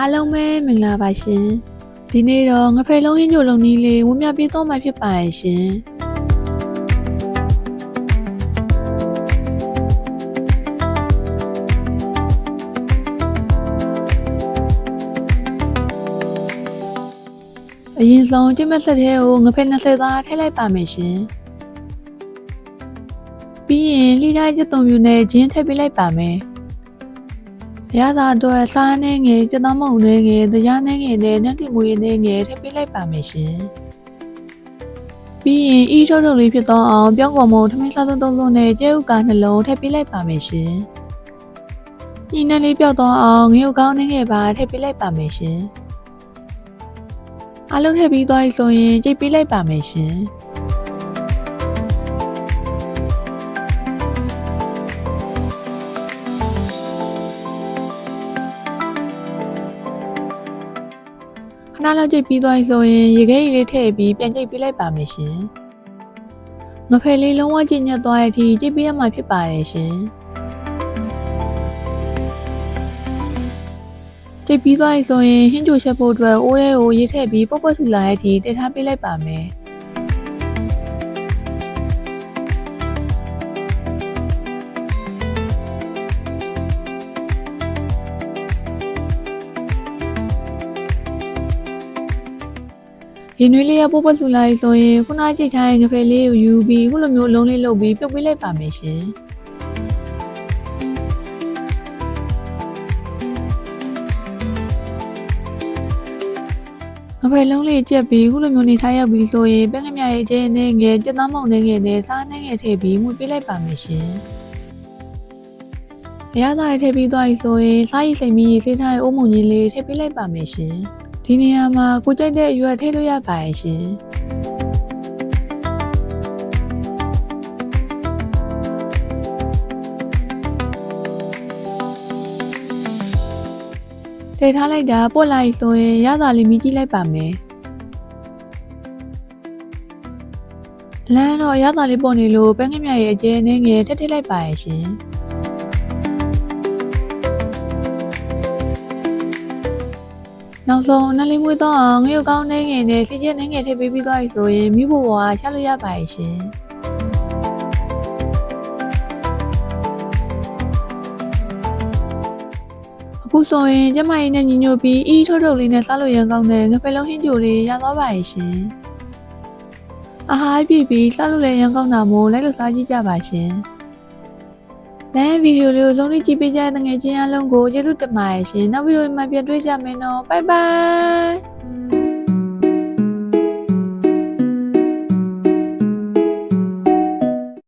အားလုံးပဲမင်္ဂလာပါရှင်ဒီနေ့တော့ငဖယ်လုံးဟင်းချိုလုံးနီးလေးဝန်းမြပေးသွားမှာဖြစ်ပါရဲ့ရှင်အရင်ဆုံးကျမဆက်တဲ့ကိုငဖယ်20သားထည့်လိုက်ပါမယ်ရှင်ပြီးရင်လှိလိုက်ကျက်သွန်ပြူနဲ့ဂျင်းထည့်ပေးလိုက်ပါမယ်ရသာအတွက်စားနှဲငယ်ကျက်သားမုံနှဲငယ်တရားနှဲငယ်နဲ့နှက်တိမွေးနှဲငယ်ထည့်ပေးလိုက်ပါမယ်ရှင်ပြီးရင်အီးထုတ်ထုတ်လေးဖြစ်တော့အောင်ပြောင်းကုန်မုံထမင်းစားသုံးလုံးနဲ့ကျဲဥကားနှလုံးထည့်ပေးလိုက်ပါမယ်ရှင်ညှိနှဲလေးပြောက်တော့အောင်ငရုတ်ကောင်းနှဲငယ်ပါထည့်ပေးလိုက်ပါမယ်ရှင်အားလုံးထည့်ပြီးသွားပြီဆိုရင်ကြိတ်ပေးလိုက်ပါမယ်ရှင်ခဏလောက်ကြိတ်ပြီးသွားပြီဆိုရင်ရေခဲကြီးလေးထည့်ပြီးပြန်ကြိတ်ပေးလိုက်ပါမယ်ရှင်ငဖယ်လေးလုံးဝကြိတ်ညက်သွားတဲ့အထိကြိတ်ပေးရမှာဖြစ်ပါတယ်ရှင်ကြိတ်ပြီးသွားပြီဆိုရင်ဟင်းချိုချက်ဖို့အတွက်အိုးထဲကိုရေထည့်ပြီးပုတ်ပုတ်ဆူလာတဲ့အထိတည်ထားပေးလိုက်ပါမယ်ရေနွေးလေးရပုတ်ပုတ်ဆူလာပြီဆိုရင်ခုနကြိတ်ထားတဲ့ငဖယ်လေးကိုယူပြီးခုလိုမျိုးလုံးလေးလုပ်ပြီးပြုတ်ပေးလိုက်ပါမယ်ရှင်ငဖယ်လုံးလေးကြက်ပြီးခုလိုမျိုးနေထားရောက်ပြီးဆိုရင်ပဲငမြရဲ့ကျဲနဲ့ငယ်ကျက်သားမုံနဲ့ငယ်နဲ့စားနဲ့ငယ်ထည့်ပြီးမှုပေးလိုက်ပါမယ်ရှင်။ရသားရထည့်ပြီးသွားပြီဆိုရင်စားရည်စိမ်ပြီးစေးထားတဲ့အိုးမုံကြီးလေးထည့်ပေးလိုက်ပါမယ်ရှင်။ဒီနေရာမှာကိုကြိုက်တဲ့အရွက်ထည့်လို့ရပါရဲ့ရှင်။ထည့်ထားလိုက်တာပွက်လိုက်ဆိုရင်ရသားလေးမြည်ကြည့်လိုက်ပါမယ်လမ်းတော့ရသားလေးပေါ်နေလို့ပဲငမြရဲ့အကျဲနဲ့ငယ်ထည့်လိုက်ပါရဲ့ရှင်နောက်ဆုံးနှလေးမွေးတော့အောင်ငရုတ်ကောင်းနဲ့ငယ်နဲ့စီကျက်နဲ့ငယ်ထည့်ပေးပြီးသွားပြီဆိုရင်မိဖို့ဘွားချလို့ရပါရဲ့ရှင်အခုဆိုရင်ကျမကြီးနဲ့ညီညွတ်ပြီးအီးထုတ်ထုတ်လေးနဲ့စားလို့ရန်ကောင်းတဲ့ငဖယ်လုံးဟင်းချိုလေးရသွားပါရဲ့ရှင်။အာဟာပြည့်ပြီးစားလို့လည်းရန်ကောင်းတာမို့လိုက်လို့စားကြည့်ကြပါရှင်။လည်းဗီဒီယိုလေးကိုဆုံးဖြတ်ကြည့်ပေးကြတဲ့ငွေချင်းအလုံးကိုကျေးဇူးတင်ပါတယ်ရှင်။နောက်ဗီဒီယိုမှာပြန်တွေ့ကြမယ်နော်။ Bye bye